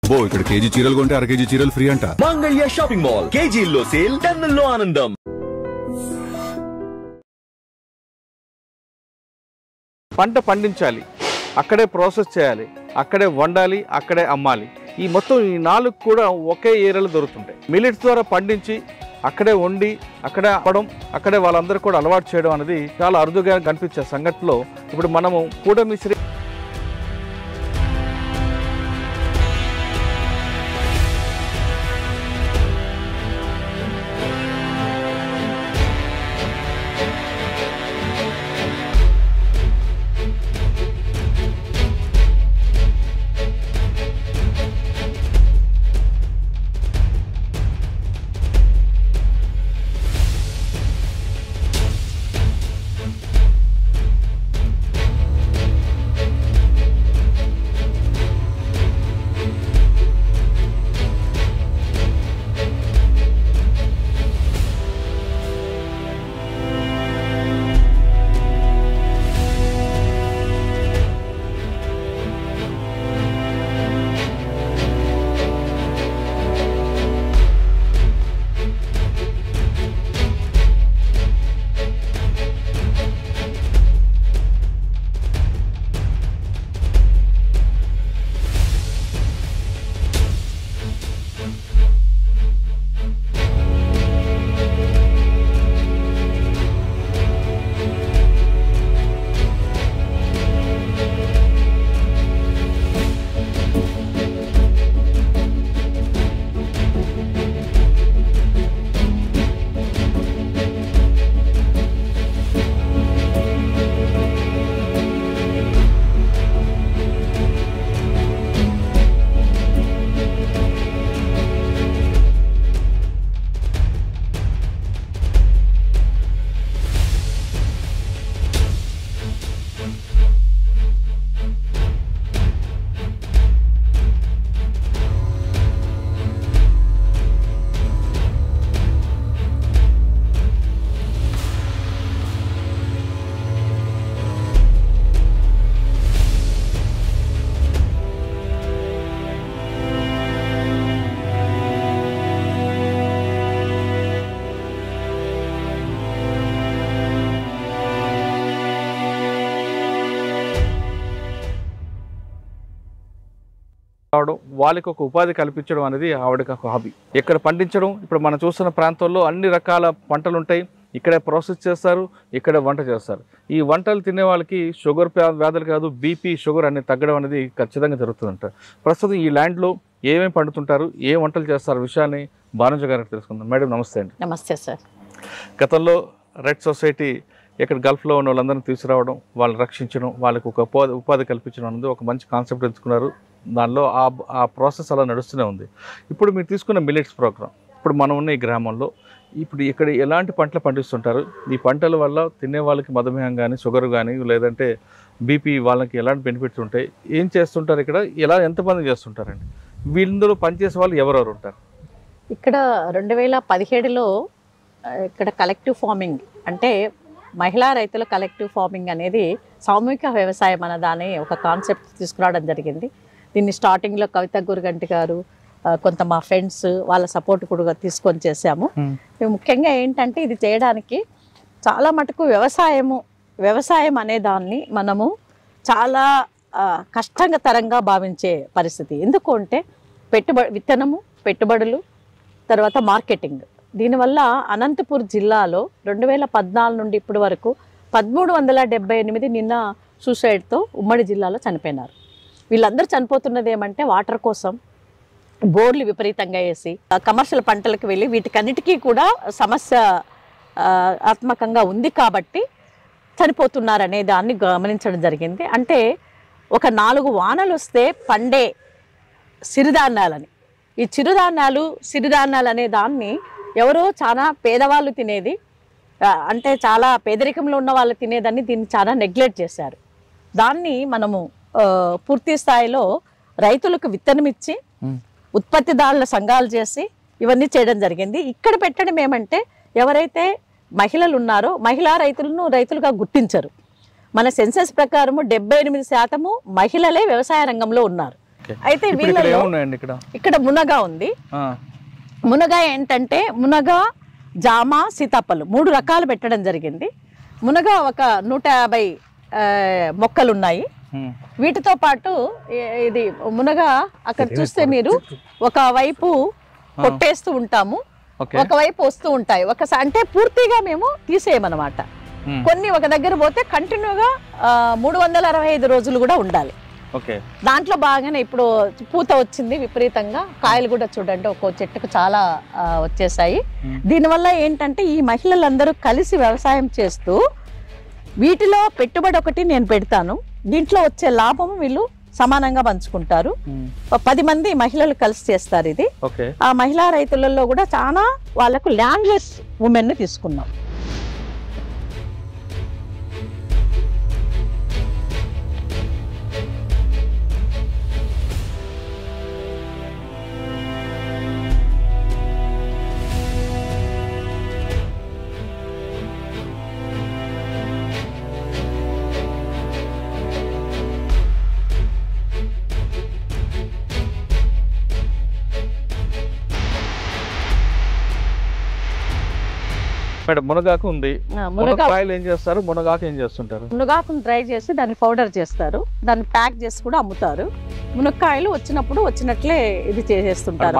ఇక్కడ కేజీ చీరలు కొంటే అర కేజీ చీరలు ఫ్రీ అంట. మంగళ్య షాపింగ్ మాల్, కేజీల్లో సేల్, టన్నుల్లో ఆనందం. పంట పండించాలి, అక్కడే ప్రాసెస్ చేయాలి, అక్కడే వండాలి, అక్కడే అమ్మాలి. ఈ మొత్తం ఈ 4 కూడా ఒకే ఏరియాలో దొరుకుతుంటాయి. మిల్లెట్స్ ద్వారా పండించి అక్కడే వండి అక్కడే అమ్మడం, అక్కడే వాళ్ళందరూ కూడా అలవాటు చేయడం అనేది చాలా అరుదుగా కనిపించే సంఘటనలో ఇప్పుడు మనము కూడమిశ్రీ రావడం, వాళ్ళకి ఒక ఉపాధి కల్పించడం అనేది ఆవిడకి ఒక హాబీ. ఇక్కడ పండించడం, ఇప్పుడు మనం చూస్తున్న ప్రాంతాల్లో అన్ని రకాల పంటలు ఉంటాయి, ఇక్కడే ప్రాసెస్ చేస్తారు, ఇక్కడే వంట చేస్తారు. ఈ వంటలు తినే వాళ్ళకి షుగర్ వ్యాధులు కాదు, బీపీ షుగర్ అనేది తగ్గడం అనేది ఖచ్చితంగా జరుగుతుందంట. ప్రస్తుతం ఈ ల్యాండ్లో ఏమేమి పండుతుంటారు, ఏ వంటలు చేస్తారు విషయాన్ని భానుజ గారికి తెలుసుకుందాం. మేడం నమస్తే అండి. నమస్తే సార్. గతంలో రెడ్ సొసైటీ ఇక్కడ గల్ఫ్లో ఉన్న వాళ్ళందరినీ తీసుకురావడం, వాళ్ళని రక్షించడం, వాళ్ళకి ఒక ఉపాధి కల్పించడం అనేది ఒక మంచి కాన్సెప్ట్ ఎంచుకున్నారు. దానిలో ఆ ప్రాసెస్ అలా నడుస్తూనే ఉంది. ఇప్పుడు మీరు తీసుకున్న మిల్లెట్స్ ప్రోగ్రామ్, ఇప్పుడు మనం ఉన్న ఈ గ్రామంలో ఇప్పుడు ఇక్కడ ఎలాంటి పంటలు పండిస్తుంటారు, ఈ పంటల వల్ల తినే వాళ్ళకి మధుమేహం కానీ షుగర్ కానీ లేదంటే బీపీ వాళ్ళకి ఎలాంటి బెనిఫిట్స్ ఉంటాయి, ఏం చేస్తుంటారు, ఇక్కడ ఎలా ఎంతమంది చేస్తుంటారండి, వీళ్ళందరూ పనిచేసే వాళ్ళు ఎవరెవరు ఉంటారు? ఇక్కడ 2017లో ఇక్కడ కలెక్టివ్ ఫార్మింగ్ అంటే మహిళా రైతుల కలెక్టివ్ ఫార్మింగ్ అనేది సామూహిక వ్యవసాయం అన్నదాని ఒక కాన్సెప్ట్ తీసుకురావడం జరిగింది. దీన్ని స్టార్టింగ్లో కవిత గురుగంటి గారు, కొంత మా ఫ్రెండ్స్ వాళ్ళ సపోర్ట్ కూడా తీసుకొని చేసాము. ముఖ్యంగా ఏంటంటే ఇది చేయడానికి చాలా మటుకు వ్యవసాయం అనే దాన్ని మనము చాలా కష్టతరంగా భావించే పరిస్థితి. ఎందుకు అంటే విత్తనము, పెట్టుబడులు, తర్వాత మార్కెటింగ్. దీనివల్ల అనంతపూర్ జిల్లాలో 2014 నుండి ఇప్పటి వరకు 1378 నిన్న సూసైడ్తో ఉమ్మడి జిల్లాలో చనిపోయినారు. వీళ్ళందరూ చనిపోతున్నది ఏమంటే వాటర్ కోసం బోర్లు విపరీతంగా వేసి కమర్షియల్ పంటలకు వెళ్ళి వీటికన్నిటికీ కూడా సమస్య ఆత్మకంగా ఉంది కాబట్టి చనిపోతున్నారనే దాన్ని గమనించడం జరిగింది. అంటే ఒక 4 వానలు వస్తే పండే సిరిధాన్యాలని, ఈ సిరిధాన్యాలు అనే దాన్ని ఎవరో చాలా పేదవాళ్ళు తినేది, అంటే చాలా పేదరికంలో ఉన్న వాళ్ళు తినేదాన్ని దీన్ని చాలా నెగ్లెక్ట్ చేశారు. దాన్ని మనము పూర్తి స్థాయిలో రైతులకు విత్తనం ఇచ్చి ఉత్పత్తిదారుల సంఘాలు చేసి ఇవన్నీ చేయడం జరిగింది. ఇక్కడ పెట్టడం ఏమంటే ఎవరైతే మహిళలు ఉన్నారో మహిళా రైతులను రైతులుగా గుర్తించరు. మన సెన్సస్ ప్రకారము 78% మహిళలే వ్యవసాయ రంగంలో ఉన్నారు. ఓకే. అయితే ఇప్పుడు ఇక్కడ వీళ్ళలో ఏమున్నాయండి ఇక్కడ? ఇక్కడ మునగా ఉంది. మునగా ఏంటంటే మునగా, జామ, సీతాఫలం 3 రకాలు పెట్టడం జరిగింది. మునగా ఒక 150 మొక్కలు ఉన్నాయి. వీటితో పాటు ఇది మునగా అక్కడ చూస్తే మీరు ఒకవైపు కొట్టేస్తూ ఉంటాము, ఒకవైపు వస్తూ ఉంటాయి. అంటే పూర్తిగా మేము తీసేయమన్నమాట. కొన్ని ఒక దగ్గర పోతే కంటిన్యూగా 365 రోజులు కూడా ఉండాలి. దాంట్లో బాగానే ఇప్పుడు పూత వచ్చింది విపరీతంగా, కాయలు కూడా చూడండి ఒక్కో చెట్టుకు చాలా వచ్చేసాయి. దీనివల్ల ఏంటంటే ఈ మహిళలందరూ కలిసి వ్యవసాయం చేస్తూ వీటిలో పెట్టుబడి ఒకటి నేను పెడతాను, దీంట్లో వచ్చే లాభం వీళ్ళు సమానంగా పంచుకుంటారు. 10 మంది మహిళలు కలిసి చేస్తారు ఇది. ఆ మహిళా రైతులలో కూడా చాలా వాళ్ళకు ల్యాండ్లెస్ ఉమెన్ ని తీసుకున్నాం. మేడం మునగాకు ఉంది, మునక్కాయలు ఏం చేస్తారు, మునగాకు ఏం చేస్తుంటారు? మునగాకును డ్రై చేసి దాన్ని పౌడర్ చేస్తారు, దాన్ని ప్యాక్ చేసి కూడా అమ్ముతారు. మునక్కాయలు వచ్చినట్లే ఇది చేసేస్తుంటారు.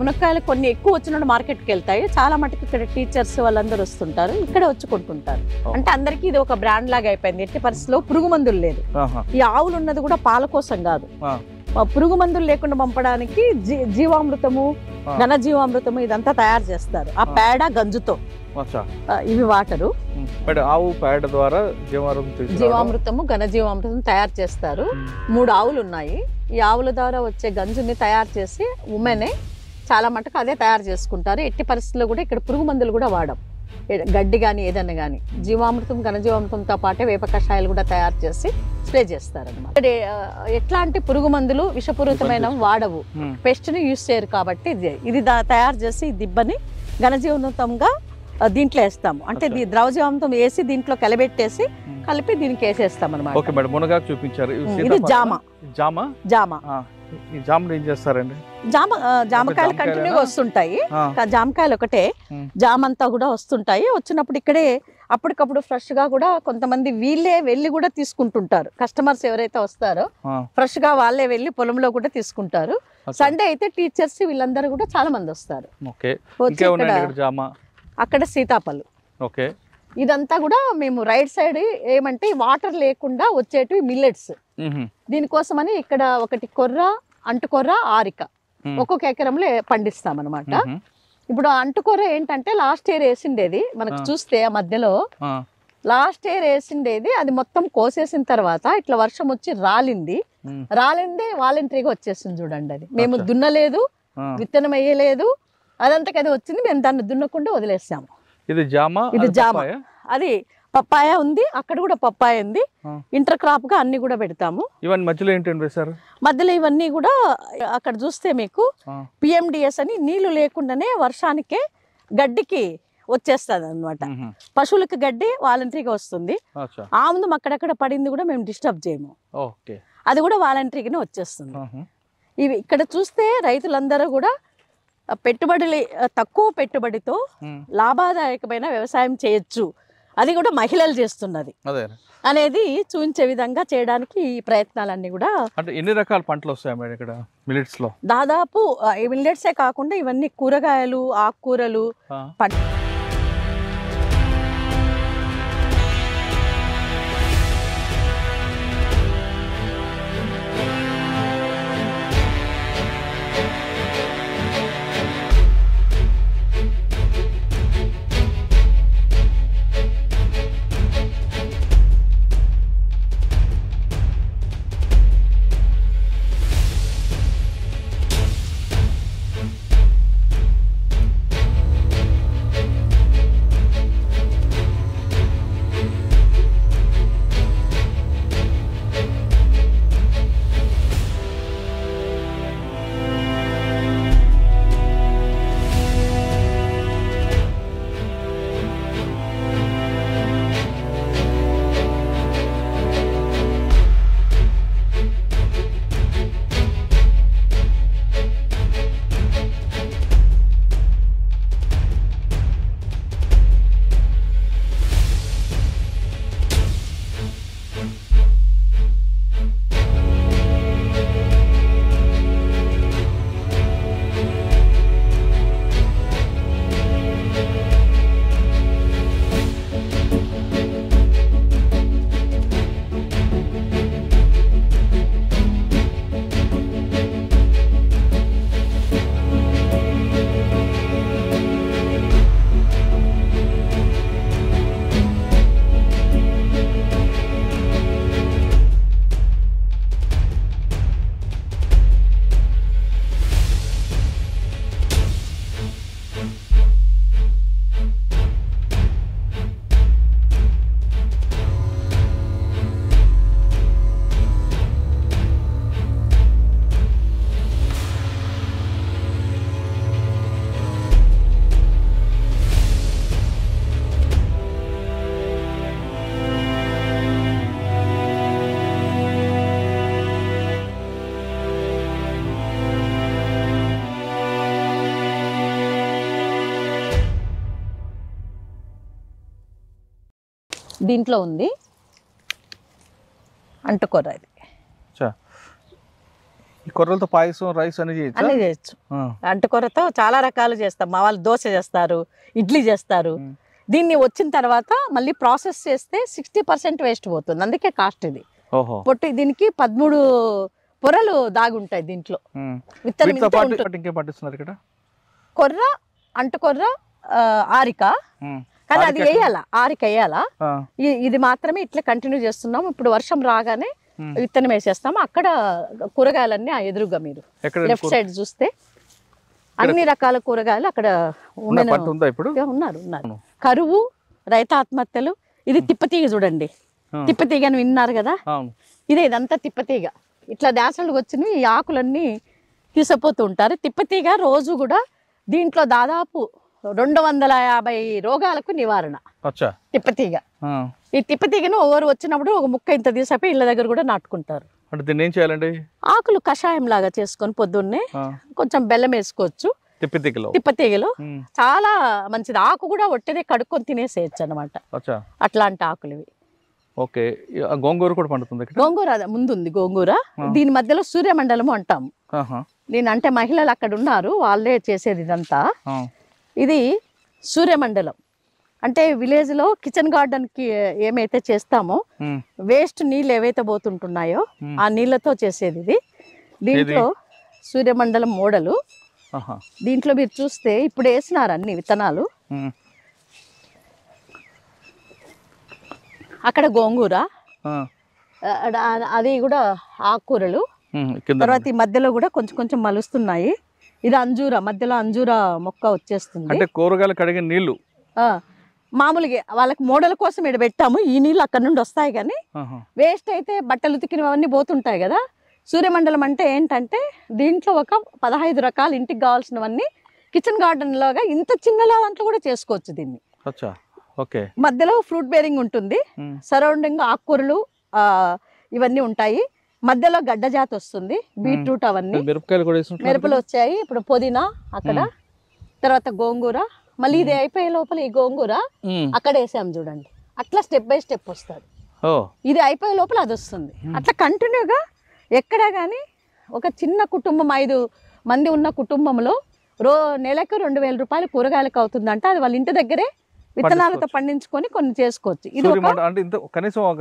మునక్కాయలు కొన్ని ఎక్కువ వచ్చినప్పుడు మార్కెట్కి వెళ్తాయి, చాలా మటుకు ఇక్కడ టీచర్స్ వాళ్ళందరూ వస్తుంటారు, ఇక్కడ వచ్చి కొనుక్కుంటారు. అంటే అందరికీ ఇది ఒక బ్రాండ్ లాగా అయిపోయింది. ఎట్టి పరిస్థితిలో పురుగు మందులు లేదు. ఈ ఆవులు ఉన్నది కూడా పాల కోసం కాదు, పురుగు మందులు లేకుండా పంపడానికి జీవామృతము, ఘన జీవామృతము ఇదంతా తయారు చేస్తారు. ఆ పేడ గంజుతో ఇవి వాటరు. ఆవు పేడ ద్వారా జీవామృతము, ఘన జీవామృతం తయారు చేస్తారు. 3 ఆవులు ఉన్నాయి. ఈ ఆవుల ద్వారా వచ్చే గంజుని తయారు చేసి ఉమెనే చాలా మటుకు అదే తయారు చేసుకుంటారు. ఎట్టి పరిస్థితుల్లో కూడా ఇక్కడ పురుగు మందులు కూడా వాడం, గడ్డి కానీ ఏదన్నా కానీ జీవామృతం, ఘన జీవామృతంతో పాటే వేప కషాయాలు కూడా తయారు చేసి స్ప్రే చేస్తారు అన్నమాట. ఎట్లాంటి పురుగు మందులు విషపూరితమైన వాడవు, పెస్ట్ ని యూజ్ చేయరు. కాబట్టి ఇది తయారు చేసి దిబ్బని ఘనజీవామృతంగా దీంట్లో వేస్తాము. అంటే ద్రవజీవామృతం వేసి దీంట్లో కలిపెట్టేసి కలిపి దీనికి వేసేస్తాం అనమాట. ఓకే మేడం, మునగాకు చూపించారు. ఇది జామ. ఈ జామను ఏం చేస్తారండి? జామకాయలు కంటిన్యూగా వస్తుంటాయి. జామకాయలు ఒకటే, జామ అంతా కూడా వస్తుంటాయి. వచ్చినప్పుడు ఇక్కడే అప్పటికప్పుడు ఫ్రెష్ గా కూడా కొంతమంది వీళ్ళే వెళ్ళి కూడా తీసుకుంటుంటారు. కస్టమర్స్ ఎవరైతే వస్తారో ఫ్రెష్ గా వాళ్ళే వెళ్ళి పొలంలో కూడా తీసుకుంటారు. సండే అయితే టీచర్స్ వీళ్ళందరూ కూడా చాలా మంది వస్తారు. అక్కడ సీతాఫలం. ఇదంతా కూడా మేము రైట్ సైడ్ ఏమంటే వాటర్ లేకుండా వచ్చేటివి మిల్లెట్స్. దీనికోసమని ఇక్కడ ఒకటి కొర్ర, అంటుకొర్ర, ఆరిక ఒక్కొక్క ఎకరంలో పండిస్తాం అనమాట. ఇప్పుడు అంటుకొర్ర ఏంటంటే లాస్ట్ ఇయర్ వేసిండేది, మనకు చూస్తే ఆ మధ్యలో లాస్ట్ ఇయర్ వేసిండేది, అది మొత్తం కోసేసిన తర్వాత ఇట్లా వర్షం వచ్చి రాలింది వాలంటరీగా వచ్చేసింది చూడండి. అది మేము దున్నలేదు, విత్తనం వేయలేదు, అదంతా అది వచ్చింది, మేము దాన్ని దున్నకుండా వదిలేసాము. ఇది జామ, అది పప్పాయ ఉంది, అక్కడ కూడా పప్పాయ ఉంది. ఇంటర్ క్రాప్ గా అన్ని కూడా పెడతాము. ఇవన్నీ మధ్యలో ఏంటంటే వేశారు? మధ్యలో ఇవన్నీ కూడా అక్కడ చూస్తే మీకు PMDS అని నీళ్లు లేకుండానే వర్షానికే గడ్డికి వచ్చేస్తుంది అనమాట. పశువులకి గడ్డి వాలంటరీగా వస్తుంది. ఆ ముందు అక్కడక్కడ పడింది కూడా మేము డిస్టర్బ్ చేయము, అది కూడా వాలంటరీగానే వచ్చేస్తుంది. ఇవి ఇక్కడ చూస్తే రైతులందరూ కూడా తక్కువ పెట్టుబడితో లాభదాయకమైన వ్యవసాయం చేయొచ్చు, అది కూడా మహిళలు చేస్తున్నది అనేది చూపించే విధంగా చేయడానికి ఈ ప్రయత్నాలన్నీ కూడా. అంటే ఎన్ని రకాల పంటలు వస్తాయి మేడం ఇక్కడ మిల్లెట్స్ లో? దాదాపు మిల్లెట్సే కాకుండా ఇవన్నీ కూరగాయలు, ఆకుకూరలు, దీంట్లో ఉంది అంటుకొర్ర. ఇది ఈ కొర్రలతో పాయసం రైస్ అనేది అన్నీ చేయొచ్చు. అంటుకొర్రతో చాలా రకాలు చేస్తాం. మా వాళ్ళు దోశ చేస్తారు, ఇడ్లీ చేస్తారు. దీన్ని వచ్చిన తర్వాత మళ్ళీ ప్రాసెస్ చేస్తే 60% వేస్ట్ పోతుంది, అందుకే కాస్ట్ ఇది. పొట్టి దీనికి 13 పొరలు దాగి ఉంటాయి దీంట్లో. కొర్ర, అంటుకొర్ర, ఆరిక, కానీ అది వేయాలా, ఆరిక వేయాలా. ఇది మాత్రమే ఇట్లా కంటిన్యూ చేస్తున్నాం. ఇప్పుడు వర్షం రాగానే విత్తనం వేసేస్తాము. అక్కడ కూరగాయలన్నీ ఆ ఎదురుగా మీరు లెఫ్ట్ సైడ్ చూస్తే అన్ని రకాల కూరగాయలు అక్కడ ఉన్నారు. కరువు, రైతు ఆత్మహత్యలు. ఇది తిప్పతీగ చూడండి, తిప్పతీగ అని విన్నారు కదా, ఇదంతా తిప్పతీగ. ఇట్లా డాసలకు వచ్చినవి ఈ ఆకులన్నీ తీసుకుపోతూ ఉంటారు. తిప్పతీగ రోజు కూడా దీంట్లో దాదాపు 250 రోగాలకు నివారణ తిప్పతీగ. ఈ తిప్పతీగను ఎవరు వచ్చినప్పుడు ఒక ముక్క ఇంత తీసిపోయి ఇళ్ళ దగ్గర కూడా నాటుకుంటారు. అంటే దీన్ని ఏం చేయాలండి? ఆకులు కషాయం లాగా చేసుకొని పొద్దున్నే కొంచెం బెల్లం వేసుకోవచ్చు. తిప్పతీగలో చాలా మంచిది. ఆకు కూడా ఒట్టిదే కడుక్కొని తినేసేయచ్చు అనమాట. అట్లాంటి ఆకులు ఇవి. ఓకే. గోంగూర కూడా పండుతుంది. గోంగూర ముందుంది. గోంగూర దీని మధ్యలో సూర్యమండలము అంటాము. దీని అంటే మహిళలు అక్కడ ఉన్నారు, వాళ్ళే చేసేది ఇదంతా. ఇది సూర్యమండలం అంటే విలేజ్ లో కిచెన్ గార్డెన్ కి ఏమైతే చేస్తామో వేస్ట్ నీళ్ళు ఏవైతే పోతుంటున్నాయో ఆ నీళ్ళతో చేసేది ఇది. దీంట్లో సూర్యమండలం మోడలు. దీంట్లో మీరు చూస్తే ఇప్పుడు వేసినారు అన్ని విత్తనాలు. అక్కడ గోంగూర, అది కూడా ఆకుకూరలు. తర్వాత ఈ మధ్యలో కూడా కొంచెం కొంచెం మలుస్తున్నాయి. ఇది అంజూర, మధ్యలో అంజూర మొక్క వచ్చేస్తుంది. అంటే కూరగాయలు కడిగిన నీళ్లు మామూలుగా వాళ్ళకి మోడల్ కోసం ఇక్కడ పెట్టాము. ఈ నీళ్ళు అక్కడ నుండి వస్తాయి, కానీ వేస్ట్ అయితే బట్టలు ఉతికినవన్నీ పోతుంటాయి కదా. సూర్యమండలం అంటే ఏంటంటే దీంట్లో ఒక 15 రకాలు ఇంటికి కావాల్సినవన్నీ కిచెన్ గార్డెన్ లాగా ఇంత చిన్న దాంట్లో కూడా చేసుకోవచ్చు దీన్ని. మధ్యలో ఫ్రూట్ బేరింగ్ ఉంటుంది, సరౌండింగ్ ఆకుకూరలు ఇవన్నీ ఉంటాయి. మధ్యలో గడ్డ జాతి వస్తుంది, బీట్రూట్, అవన్నీ మిరపలు వచ్చాయి. ఇప్పుడు పుదీనా అక్కడ, తర్వాత గోంగూర. మళ్ళీ ఇది అయిపోయే లోపల ఈ గోంగూర అక్కడ వేసాం చూడండి. అట్లా స్టెప్ బై స్టెప్ వస్తుంది. ఇది అయిపోయే లోపల అది వస్తుంది. అట్లా కంటిన్యూగా ఎక్కడా కానీ ఒక చిన్న కుటుంబం 5 మంది ఉన్న కుటుంబంలో నెలకు 2000 రూపాయలు కూరగాయలకు అవుతుందంటే అది వాళ్ళ ఇంటి దగ్గరే విత్తనాలతో పండించుకొని కొన్ని చేసుకోవచ్చు. ఇది కనీసం ఒక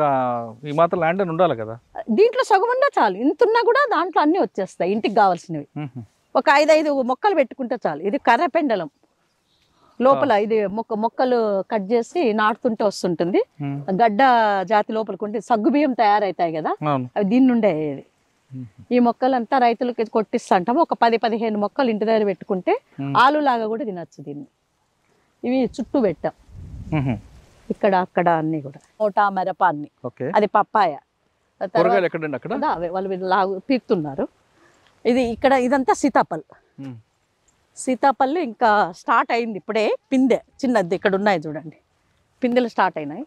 ఈ మాత్రం ల్యాండ్ ఉండాలి కదా. దీంట్లో సగం ఉన్నా చాలు, ఇంతున్నా కూడా దాంట్లో అన్ని వచ్చేస్తాయి ఇంటికి కావాల్సినవి. ఒక 5 మొక్కలు పెట్టుకుంటే చాలు. ఇది కర్రపెండలం లోపల, ఇది మొక్కలు కట్ చేసి నాటుతుంటే వస్తుంటుంది. గడ్డ జాతి లోపలికి సగ్గు బియ్యం తయారవుతాయి కదా, అవి దీని నుండే. ఈ మొక్కలంతా రైతులకి కొట్టిస్తా అంటాము. ఒక 10-15 మొక్కలు ఇంటి దగ్గర పెట్టుకుంటే ఆలులాగా కూడా తినచ్చు దీన్ని. ఇవి చుట్టూ పెట్టాం ఇక్కడ అక్కడ అన్ని కూడా. తోట, మిరప అన్ని. అది పప్పాయ. వాళ్ళు పీకుతున్నారు. ఇది ఇక్కడ ఇదంతా సీతాఫల్. సీతాఫల్ ఇంకా స్టార్ట్ అయింది ఇప్పుడే. పిందె చిన్నది ఇక్కడ ఉన్నాయి చూడండి, పిందెలు స్టార్ట్ అయినాయి.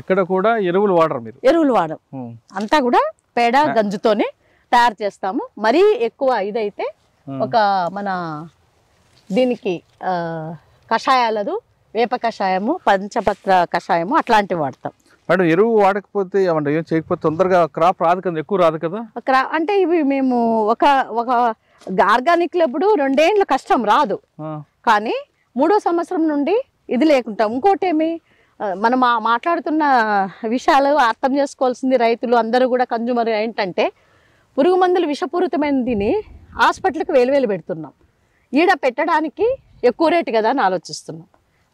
ఎక్కడ కూడా ఎరువులు వాడరు మీరు? ఎరువులు వాడరు, అంతా కూడా పేడ గంజుతోనే తయారు చేస్తాము. మరీ ఎక్కువ ఇదైతే ఒక మన దీనికి కషాయాలదు, వేప కషాయము, పంచపత్ర కషాయము అట్లాంటివి వాడతాం. మేడం, ఎరువు వాడకపోతే ఏమంటే ఏం చేయకపోతే తొందరగా క్రాప్ రాదు కదా, ఎక్కువ రాదు కదా. అంటే ఇవి మేము ఒక ఆర్గానిక్ ఎప్పుడు 2 ఏళ్ళు కష్టం రాదు, కానీ 3వ సంవత్సరం నుండి ఇది లేకుంటాం. ఇంకోటి ఏమి మనం మాట్లాడుతున్న విషయాలు అర్థం చేసుకోవాల్సింది రైతులు అందరూ కూడా, కన్జ్యూమర్ ఏంటంటే పురుగు మందులు విషపూరితమైన తిని హాస్పిటల్కి వేలు పెడుతున్నాం. ఈడ పెట్టడానికి ఎక్కువ రేటు కదా అని ఆలోచిస్తున్నాం.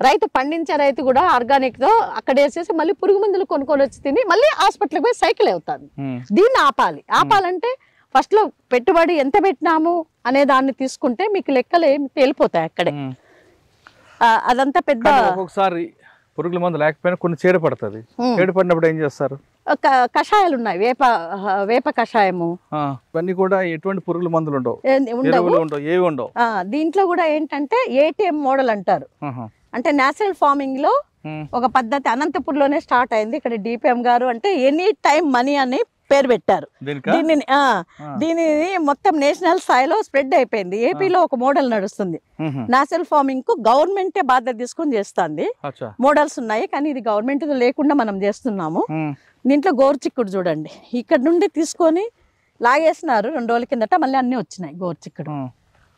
రైతు పండించే రైతు కూడా ఆర్గానిక్తో అక్కడ వేసేసి మళ్ళీ పురుగు మందులు కొనుక్కొని వచ్చి తిని మళ్ళీ హాస్పిటల్కి పోయి సైకిల్ అవుతుంది. దీన్ని ఆపాలంటే ఫస్ట్లో పెట్టుబడి ఎంత పెట్టినాము అనే దాన్ని తీసుకుంటే మీకు లెక్కలు ఏమి తేలిపోతాయి అక్కడే. అదంతా పెద్ద ఒక్కొక్కసారి పురుగుల మందు లేకపోయినా కొన్ని చేరపడుతుంది. చేరపడినప్పుడు ఏం చేస్తారు? కషాయాలు ఉన్నాయి, వేప కషాయము. ఇవన్నీ కూడా ఎటువంటి పురుగుల మందులు ఉండవు, ఏవి ఉండవు. దీంట్లో కూడా ఏంటంటే ఏటీఎం మోడల్ అంటారు. అంటే నేచురల్ ఫార్మింగ్ లో ఒక పద్ధతి అనంతపూర్లోనే స్టార్ట్ అయింది. ఇక్కడ డిపిఎం గారు అంటే ఎనీ టైం మనీ అని పేరు పెట్టారు. దీనికా? దీనిని మొత్తం నేషనల్ స్థాయిలో స్ప్రెడ్ అయిపోయింది. ఏపీలో ఒక మోడల్ నడుస్తుంది. నేచురల్ ఫార్మింగ్ కు గవర్నమెంటే బాధ్యత తీసుకొని చేస్తుంది. అచ్చా. మోడల్స్ ఉన్నాయి కానీ ఇది గవర్నమెంట్ లేకుండా మనం చేస్తున్నాము. దీంట్లో గోరుచిక్కుడు చూడండి, ఇక్కడ నుండి తీసుకొని లాగేసినారు 2 రోజుల కిందట, మళ్ళీ అన్నీ వచ్చినాయి గోరుచిక్కుడు.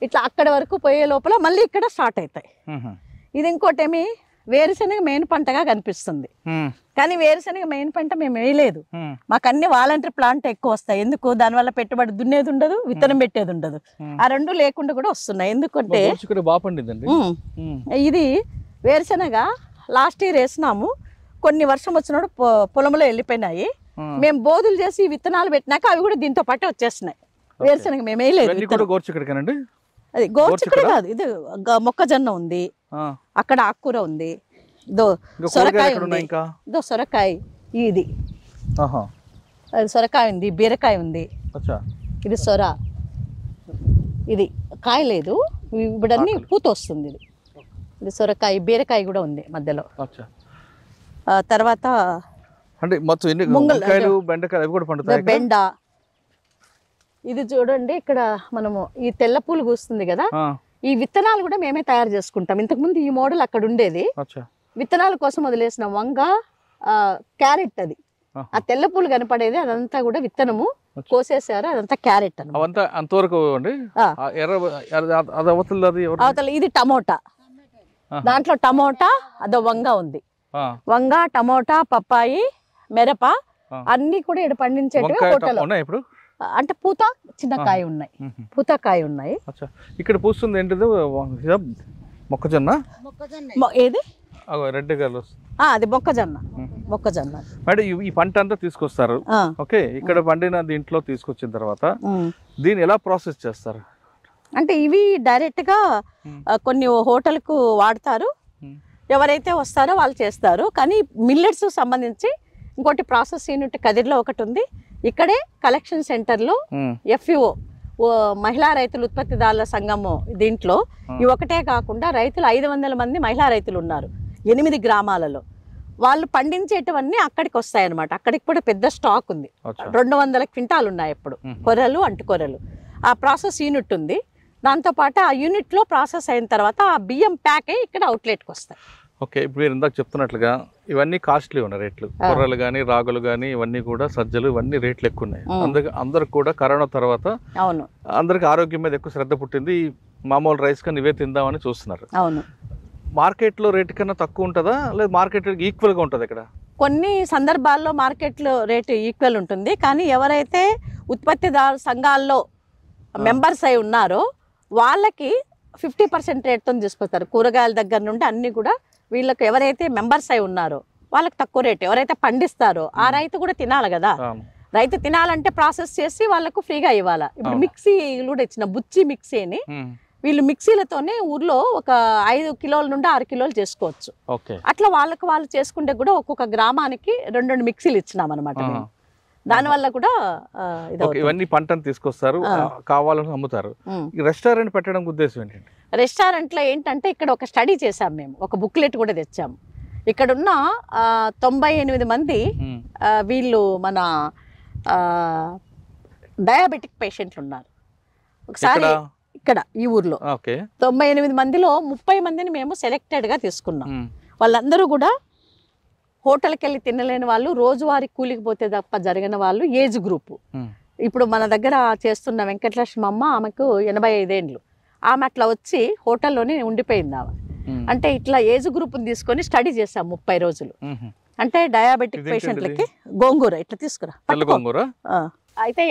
ఇట్లా అక్కడ వరకు పోయే లోపల మళ్ళీ ఇక్కడ స్టార్ట్ అవుతాయి. ఇది ఇంకోటి ఏమి వేరుశనగ మెయిన్ పంటగా కనిపిస్తుంది, కానీ వేరుశనగ మెయిన్ పంట మేము వేయలేదు. మాకు అన్ని వాలంటీర్ ప్లాంట్ ఎక్కువ వస్తాయి. ఎందుకు? దానివల్ల పెట్టుబడి దున్నేది ఉండదు, విత్తనం పెట్టేది ఉండదు. ఆ రెండు లేకుండా కూడా వస్తున్నాయి. ఎందుకంటే ఇది వేరుశనగ లాస్ట్ ఇయర్ వేసినాము, కొన్ని వర్షం వచ్చినప్పుడు పొలంలో వెళ్ళిపోయినాయి. మేము బోధులు చేసి విత్తనాలు పెట్టినాక అవి కూడా దీంతో పాటు వచ్చేస్తున్నాయి. వేరుశనగ మేము వేయలేదు. అది గోరుచిక్కుడు కాదు, ఇది మొక్కజొన్న ఉంది, అక్కడ ఆకుకూర ఉంది, సొరకాయ ఉంది, సొరకాయ ఇది సొరకాయ ఉంది, బీరకాయ ఉంది, ఇది సొర, ఇది కాయ లేదు, ఇప్పుడన్నీ పూత వస్తుంది. ఇది సొరకాయ, బీరకాయ కూడా ఉంది మధ్యలో. తర్వాత బెండ, ఇది చూడండి ఇక్కడ మనము ఈ తెల్ల పూలు కూస్తుంది కదా, ఈ విత్తనాలు కూడా మేమే తయారు చేసుకుంటాం. ఇంతకుముందు ఈ మోడల్ అక్కడ ఉండేది, విత్తనాల కోసం వదిలేసిన వంగ, క్యారెట్, అది ఆ తెల్ల పూలు కనపడేది అదంతా కూడా విత్తనము కోసేసారు, అదంతా క్యారెట్ అంతవరకు. అవతల ఇది టమోటా, దాంట్లో టమోటా, అదో వంగ ఉంది, వంగ, టమోటా, పప్పాయి, మిరప అన్ని కూడా ఇక్కడ పండించేటివి హోటల్. అంటే పూత చిన్న కాయ ఉన్నాయి, పూతకాయ ఉన్నాయి. ఇక్కడ పూస్తుంది ఏంటిది? మొక్కజొన్న. ఏది రెడ్ కలర్? అది మొక్కజొన్న. మొక్కజొన్న అంటే ఈ పంట అంతా తీసుకొస్తారు. ఓకే, ఇక్కడ పండిన దీంట్లో తీసుకొచ్చిన తర్వాత దీన్ని ఎలా ప్రాసెస్ చేస్తారు? అంటే ఇవి డైరెక్ట్ గా కొన్ని హోటల్ కు వాడతారు, ఎవరైతే వస్తారో వాళ్ళు చేస్తారు. కానీ మిల్లెట్స్ సంబంధించి ఇంకోటి ప్రాసెస్ యూనిట్ కదిరిలో ఒకటి ఉంది. ఇక్కడే కలెక్షన్ సెంటర్లో FUO మహిళా రైతులు ఉత్పత్తిదారుల సంఘము, దీంట్లో ఇవి ఒకటే కాకుండా రైతులు 500 మంది మహిళా రైతులు ఉన్నారు 8 గ్రామాలలో. వాళ్ళు పండించేటివన్నీ అక్కడికి వస్తాయన్నమాట. అక్కడికి కూడా పెద్ద స్టాక్ ఉంది, 200 క్వింటాలు ఉన్నాయి ఇప్పుడు, కొర్రలు, అంటుకొర్రలు. ఆ ప్రాసెస్ యూనిట్ ఉంది. దాంతోపాటు ఆ యూనిట్లో ప్రాసెస్ అయిన తర్వాత ఆ బియ్యం ప్యాక్ అయ్యి ఇక్కడ అవుట్లెట్కి వస్తాయి. ఓకే, ఇప్పుడు మీరు ఇందాక చెప్తున్నట్లుగా ఇవన్నీ కాస్ట్లీ ఉన్నాయి రేట్లు. కొర్రలు కానీ, రాగులు కానీ, ఇవన్నీ కూడా, సజ్జలు, ఇవన్నీ రేట్లు ఎక్కువ ఉన్నాయి. అందరికి కూడా కరోనా తర్వాత అవును అందరికి ఆరోగ్యం మీద ఎక్కువ శ్రద్ధ పుట్టింది. మామూలు రైస్ కన్నా ఇవే తిందామని చూస్తున్నారు. అవును. మార్కెట్లో రేటు కన్నా తక్కువ ఉంటుందా, లేదా మార్కెట్ ఈక్వల్గా ఉంటుంది? ఇక్కడ కొన్ని సందర్భాల్లో మార్కెట్లో రేటు ఈక్వల్ ఉంటుంది, కానీ ఎవరైతే ఉత్పత్తిదారు సంఘాల్లో మెంబర్స్ అయి ఉన్నారో వాళ్ళకి 50% రేట్తో తీసుకొస్తారు. కూరగాయల దగ్గర నుండి అన్నీ కూడా వీళ్ళకి ఎవరైతే మెంబర్స్ అయి ఉన్నారో వాళ్ళకి తక్కువ రేటు. ఎవరైతే పండిస్తారో ఆ రైతు కూడా తినాలి కదా, రైతు తినాలంటే ప్రాసెస్ చేసి వాళ్ళకు ఫ్రీగా ఇవ్వాలి. ఇప్పుడు మిక్సీ కూడా ఇచ్చిన బుచ్చి మిక్సీని వీళ్ళు మిక్సీలతోనే ఊర్లో ఒక 5 కిలోల నుండి 6 కిలోలు చేసుకోవచ్చు. అట్లా వాళ్ళు చేసుకుంటే కూడా ఒక్కొక్క గ్రామానికి 2 మిక్సీలు ఇచ్చినాం అనమాట. దానివల్ల కూడా ఇవన్నీ పంటను తీసుకొస్తారు, కావాలని అమ్ముతారు. రెస్టారెంట్ పెట్టడం ఉద్దేశం ఏంటంటే, రెస్టారెంట్లో ఏంటంటే ఇక్కడ ఒక స్టడీ చేసాం మేము, ఒక బుక్లెట్ కూడా తెచ్చాము. ఇక్కడున్న 98 మంది వీళ్ళు మన డయాబెటిక్ పేషెంట్లు ఉన్నారు. ఒకసారి ఇక్కడ ఈ ఊర్లో 98 మందిలో 30 మందిని మేము సెలెక్టెడ్గా తీసుకున్నాం. వాళ్ళందరూ కూడా హోటల్కి వెళ్ళి తినలేని వాళ్ళు, రోజువారీ కూలికి పోతే తప్ప జరిగిన వాళ్ళు, ఏజ్ గ్రూపు. ఇప్పుడు మన దగ్గర చేస్తున్న వెంకటలక్ష్మి అమ్మ, ఆమెకు 85 ఏండ్లు. ఆమె అట్లా వచ్చి హోటల్లోనే ఉండిపోయింది ఆమె. అంటే ఇట్లా ఏజ్ గ్రూప్ని తీసుకొని స్టడీ చేసాం 30 రోజులు. అంటే డయాబెటిక్ పేషెంట్లకి గోంగూర ఇట్లా తీసుకురా. అయితే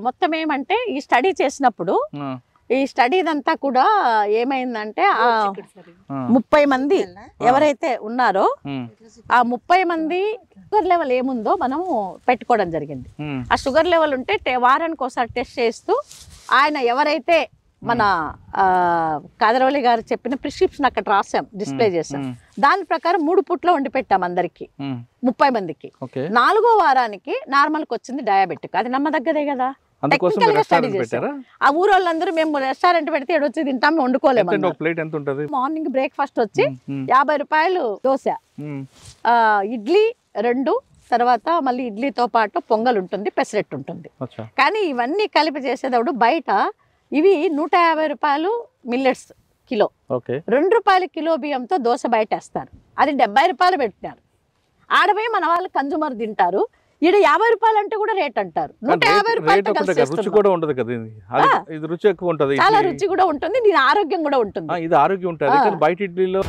మొత్తం ఏమంటే ఈ స్టడీ చేసినప్పుడు ఈ స్టడీ దంతా కూడా ఏమైందంటే 30 మంది ఎవరైతే ఉన్నారో ఆ 30 మంది షుగర్ లెవెల్ ఏముందో మనము పెట్టుకోవడం జరిగింది. ఆ షుగర్ లెవెల్ ఉంటే వారానికి ఒకసారి టెస్ట్ చేస్తూ ఆయన ఎవరైతే మన కాదరవల్లి గారు చెప్పిన ప్రిస్క్రిప్షన్ అక్కడ రాసాం, డిస్ప్లే చేసాం. దాని ప్రకారం 3 పూట్లో వండి పెట్టాం అందరికి 30 మందికి. 4వ వారానికి నార్మల్కి వచ్చింది డయాబెటిక్. అది నమ్మదగ్గదే కదా. టెక్నికల్ గా స్టడీ చేశారు. ఆ ఊరు వాళ్ళందరూ మేము రెస్టారెంట్ పెడితే వచ్చి తింటాం, వండుకోలేము. మార్నింగ్ బ్రేక్ఫాస్ట్ వచ్చి 50 రూపాయలు దోశ, ఇడ్లీ 2, తర్వాత మళ్ళీ ఇడ్లీతో పాటు పొంగల్ ఉంటుంది, పెసరెట్టు ఉంటుంది. అచ్చా. కానీ ఇవన్నీ కలిపి చేసేటప్పుడు బయట ఇవి 150 రూపాయలు మిల్లెట్స్ కిలో, ఓకే, 2 రూపాయల కిలో బియ్యంతో దోశ బయట వేస్తారు. అది 70 రూపాయలు పెట్టినారు. ఆడపోయి మన వాళ్ళు కన్జ్యూమర్ తింటారు. ఈడ 50 రూపాయలు అంటే కూడా రేట్ అంటారు. 150 రూపాయలు రుచి కూడా ఉండదు కదా ఇది. ఇది రుచి ఎక్కువ ఉంటుంది, చాలా రుచి కూడా ఉంటుంది, దీని ఆరోగ్యం కూడా ఉంటుంది. ఇది ఆరోగ్యం ఉంటుంది. కానీ బయట ఇడ్లీలో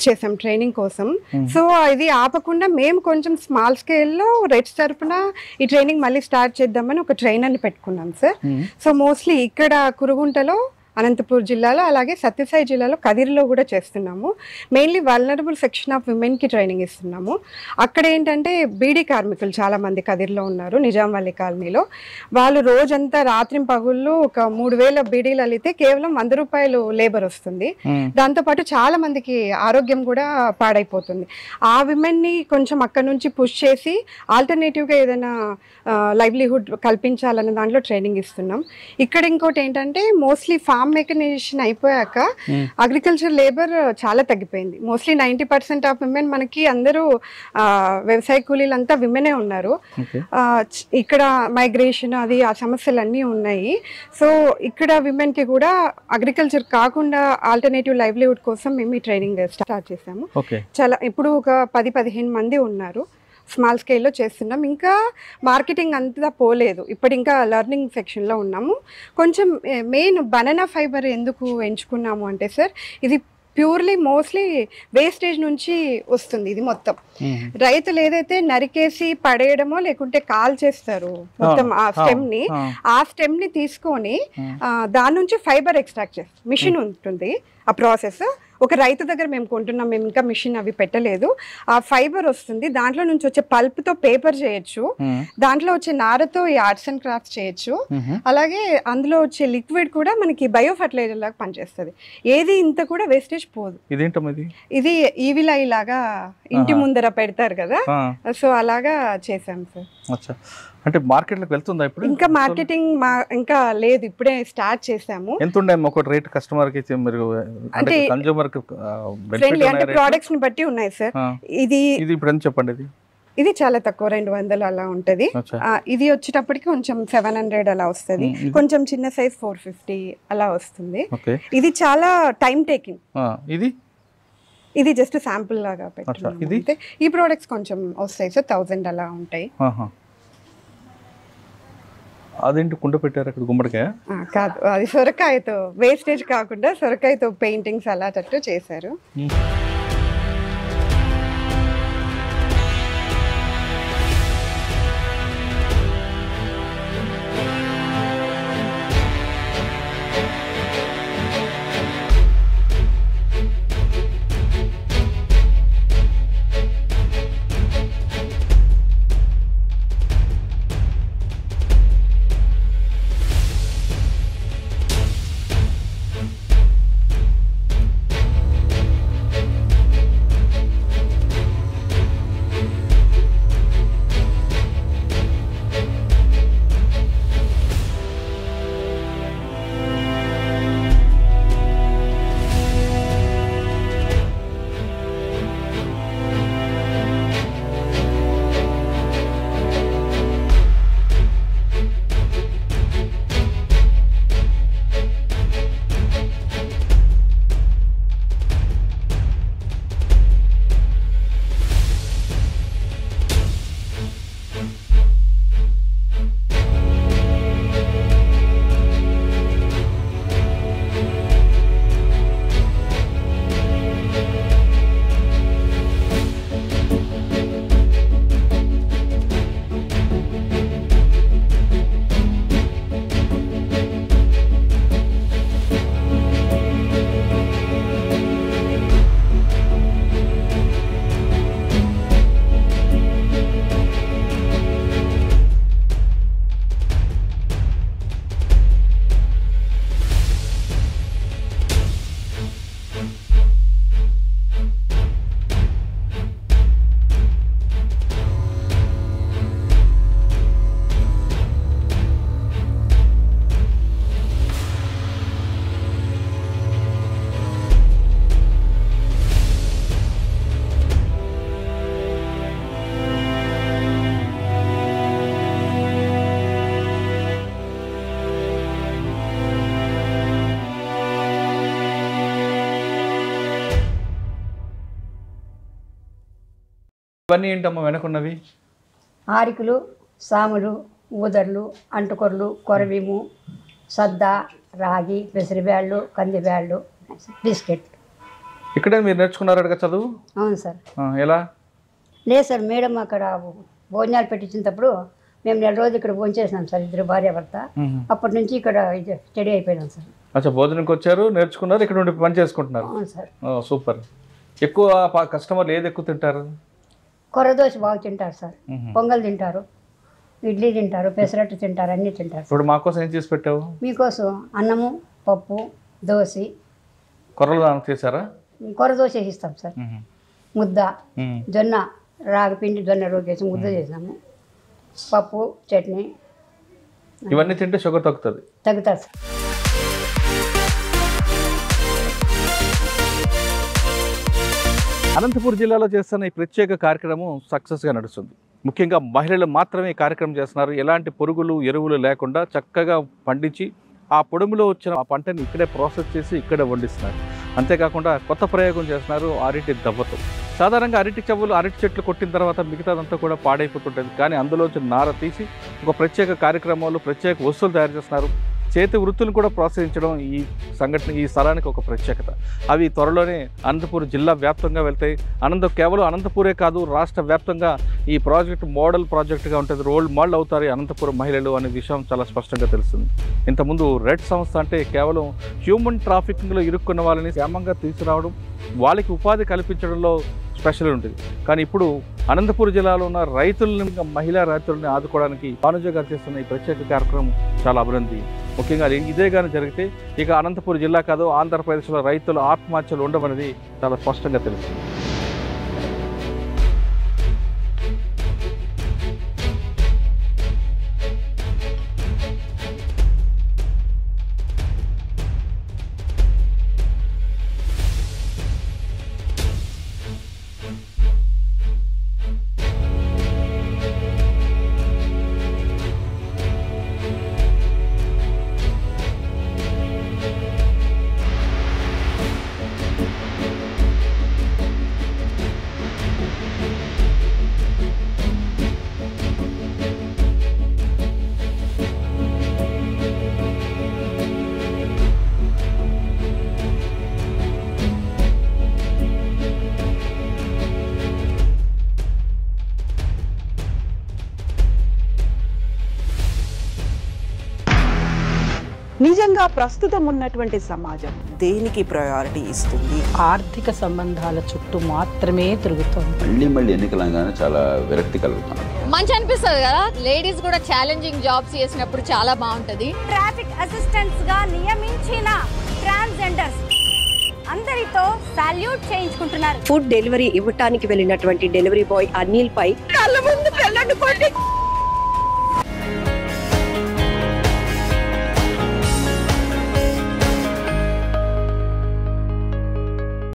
చేసాం ట్రైనింగ్ కోసం. సో ఇది ఆపకుండా మేము కొంచెం స్మాల్ స్కేల్లో రెడ్స్ తరఫున ఈ ట్రైనింగ్ మళ్ళీ స్టార్ట్ చేద్దామని ఒక ట్రైనర్ని పెట్టుకున్నాం సార్. సో మోస్ట్లీ ఇక్కడ కురుగుంటలో, అనంతపూర్ జిల్లాలో, అలాగే సత్యసాయి జిల్లాలో కదిరిలో కూడా చేస్తున్నాము. మెయిన్లీ వల్నరబుల్ సెక్షన్ ఆఫ్ విమెన్కి ట్రైనింగ్ ఇస్తున్నాము. అక్కడ ఏంటంటే బీడీ కార్మికులు చాలామంది కదిరిలో ఉన్నారు, నిజాంవల్లి కాలనీలో. వాళ్ళు రోజంతా రాత్రి పగుళ్ళు ఒక 3000 బీడీలు అల్లితే కేవలం 100 రూపాయలు లేబర్ వస్తుంది. దాంతోపాటు చాలా మందికి ఆరోగ్యం కూడా పాడైపోతుంది. ఆ విమెన్ని కొంచెం అక్కడ నుంచి పుష్ చేసి ఆల్టర్నేటివ్గా ఏదైనా లైవ్లీహుడ్ కల్పించాలన్న దాంట్లో ట్రైనింగ్ ఇస్తున్నాం. ఇక్కడ ఇంకోటి ఏంటంటే మోస్ట్లీ ఫార్మ్ మెకనైజేషన్ అయిపోయాక అగ్రికల్చర్ లేబర్ చాలా తగ్గిపోయింది. మోస్ట్లీ 90% ఆఫ్ విమెన్ మనకి అందరూ వ్యవసాయ కూలీలంతా విమెనే ఉన్నారు. ఇక్కడ మైగ్రేషన్ అది ఆ సమస్యలు అన్నీ ఉన్నాయి. సో ఇక్కడ విమెన్కి కూడా అగ్రికల్చర్ కాకుండా ఆల్టర్నేటివ్ లైవ్లీహుడ్ కోసం మేము ఈ ట్రైనింగ్ స్టార్ట్ చేసాము. చాలా ఇప్పుడు ఒక 10-15 మంది ఉన్నారు. స్మాల్ స్కేల్లో చేస్తున్నాం. ఇంకా మార్కెటింగ్ అంతా పోలేదు, ఇప్పుడు ఇంకా లెర్నింగ్ సెక్షన్లో ఉన్నాము. కొంచెం మెయిన్ బనానా ఫైబర్ ఎందుకు ఎంచుకున్నాము అంటే సార్, ఇది ప్యూర్లీ మోస్ట్లీ వేస్టేజ్ నుంచి వస్తుంది. ఇది మొత్తం రైతులు ఏదైతే నరికేసి పడేయడమో లేకుంటే కాల్ చేస్తారు మొత్తం ఆ స్టెమ్ ని తీసుకొని దాని నుంచి ఫైబర్ ఎక్స్ట్రాక్ట్ చేస్తారు. మిషన్ ఉంటుంది ఆ ప్రాసెస్. ఒక రైతు దగ్గర మేము కొంటున్నాం, మేము ఇంకా మిషన్ అవి పెట్టలేదు. ఆ ఫైబర్ వస్తుంది, దాంట్లో నుంచి వచ్చే పల్ప్ తో పేపర్ చేయొచ్చు, దాంట్లో వచ్చే నారతో ఈ ఆర్ట్స్ అండ్ క్రాఫ్ట్స్ చేయొచ్చు. అలాగే అందులో వచ్చే లిక్విడ్ కూడా మనకి బయో ఫర్టిలైజర్ లాగా పనిచేస్తుంది. ఏది ఇంత కూడా వేస్టేజ్ పోదు. ఇది ఈవిలై లాగా ఇంటి ముందర పెడతారు కదా, సో అలాగా చేసాం సార్. అంటే మార్కెట్లోకి వెళ్తుందా ఇప్పుడు? ఇంకా మార్కెటింగ్ ఇంకా లేదు, ఇప్పుడే స్టార్ట్ చేసాము. ఎంత ఉండే ఒక రేట్ కస్టమర్ కి మీరు అంటే కన్స్యూమర్ కి ఫ్రెండ్లీ అంటే ప్రొడక్ట్స్ ని బట్టి ఉన్నాయి సార్. ఇది ఇప్పుడు ఎంత చెప్పండి? ఇది చాలా తక్కువ 200 అలా ఉంటది. ఇది వచ్చేటప్పటికి కొంచెం 700 అలా వస్తుంది. కొంచెం చిన్న సైజ్ 450 అలా వస్తుంది. ఇది చాలా టైం టేకింగ్. ఇది జస్ట్ శాంపుల్ లాగా పెట్టుకుంటే ఈ ప్రొడక్ట్స్ కొంచెం వస్తాయి సార్, 1000 అలా ఉంటాయి. అదేంటి కుండ పెట్టారు అక్కడ? గుమ్మడికాయ కాదు, అది సొరకాయతో, వేస్టేజ్ కాకుండా సొరకాయతో పెయింటింగ్స్ అలా తట్టు చేశారు. ఇవన్నీ ఏంటమ్మా వెనకున్నవి? ఆరికలు, సాములు, ఊదర్లు, అంటుకొరలు, కొరవీము, సద్ద, రాగి, పెసరిబ్యాళ్ళు, కందిబ్యాళ్ళు, బిస్కెట్. ఇక్కడే మీరు నేర్చుకున్నారట చదువు? అవును సార్. ఎలా? లేదు సార్, మేడం అక్కడ భోజనాలు పెట్టించినప్పుడు మేము 4 రోజులు ఇక్కడ భోజనం చేసినాం సార్, 2 భార్యాభర్త. అప్పటి నుంచి ఇక్కడ స్టడీ అయిపోయినాం సార్. అచ్చా, భోజనంకి వచ్చారు, నేర్చుకున్నారు, ఇక్కడ ఉండి పని చేసుకుంటున్నారు. అవును సార్. సూపర్. ఎక్కువ కస్టమర్లు ఏది ఎక్కువ తింటారు? కొరదోశ బాగా తింటారు సార్, పొంగల్ తింటారు, ఇడ్లీ తింటారు, పెసరట్టు తింటారు, అన్నీ తింటారు. ఇప్పుడు మా కోసం ఏం చేసి పెట్టావు? మీకోసం అన్నము, పప్పు, దోశ. కొర్రలు చేశారా? కొరదోశ వేసిస్తాం సార్. ముద్ద, జొన్న రాగి పిండి జొన్న రోగి వేసి ముద్ద చేసినాము, పప్పు, చట్నీ. ఇవన్నీ తింటే షుగర్ తగ్గుతుంది? తగ్గుతారు సార్. అనంతపురం జిల్లాలో చేస్తున్న ఈ ప్రత్యేక కార్యక్రమం సక్సెస్గా నడుస్తుంది. ముఖ్యంగా మహిళలు మాత్రమే ఈ కార్యక్రమం చేస్తున్నారు. ఎలాంటి పురుగులు ఎరువులు లేకుండా చక్కగా పండించి ఆ పొడుములో వచ్చిన ఆ పంటని ఇక్కడే ప్రాసెస్ చేసి ఇక్కడే వండిస్తున్నారు. అంతేకాకుండా కొత్త ప్రయోగం చేస్తున్నారు అరటి దవ్వతో. సాధారణంగా అరటి చెట్లు కొట్టిన తర్వాత మిగతాదంతా కూడా పాడైపోతుంటుంది. కానీ అందులోంచి నార తీసి ఒక ప్రత్యేక కార్యక్రమాలు, ప్రత్యేక వస్తువులు తయారు చేస్తున్నారు. చేతి వృత్తులను కూడా ప్రోత్సహించడం ఈ సంఘటన, ఈ స్థలానికి ఒక ప్రత్యేకత. అవి త్వరలోనే అనంతపురం జిల్లా వ్యాప్తంగా వెళ్తాయి. కేవలం అనంతపురే కాదు, రాష్ట్ర వ్యాప్తంగా ఈ ప్రాజెక్ట్ మోడల్ ప్రాజెక్టుగా ఉంటుంది. రోల్ మోడల్ అవుతారు అనంతపురం మహిళలు అనే విషయం చాలా స్పష్టంగా తెలుస్తుంది. ఇంతకుముందు రెడ్ సంస్థ అంటే కేవలం హ్యూమన్ ట్రాఫికింగ్లో ఇరుక్కున్న వాళ్ళని క్షేమంగా తీసుకురావడం, వాళ్ళకి ఉపాధి కల్పించడంలో స్పెషల్ ఉంటుంది. కానీ ఇప్పుడు అనంతపురం జిల్లాలో ఉన్న రైతులను, మహిళా రైతులను ఆదుకోవడానికి భానుజ గారు చేస్తున్న ఈ ప్రత్యేక కార్యక్రమం చాలా అభివృద్ధి. ముఖ్యంగా ఇదే కానీ జరిగితే ఇక అనంతపురం జిల్లా కాదు, ఆంధ్రప్రదేశ్లో రైతుల ఆత్మహత్యలు ఉండవనేది చాలా స్పష్టంగా తెలుస్తుంది. నిజంగా ప్రస్తుతం ఉన్నటువంటి సమాజం దేనికి ప్రయారిటీ ఇస్తుంది? ఆర్థిక సంబంధాల చుట్టూ మాత్రమే తిరుగుతోంది. మళ్ళీ ఎన్నికలంగానే చాలా విరక్తి కలుగుతున్నాను. మంచి అనిపిస్తుంది కదా, లేడీస్ కూడా ఛాలెంజింగ్ జాబ్స్ చేసినప్పుడు చాలా బాగుంటది. ట్రాఫిక్ అసిస్టెంట్స్ గా నియమించిన ట్రాన్స్జెండర్స్ అందరితో సాల్యూట్ చేయించుకుంటున్నారు. ఫుడ్ డెలివరీ ఇవ్వటానికి వెళ్ళినటువంటి డెలివరీ బాయ్ అనిల్ పై కళ్ళ ముందు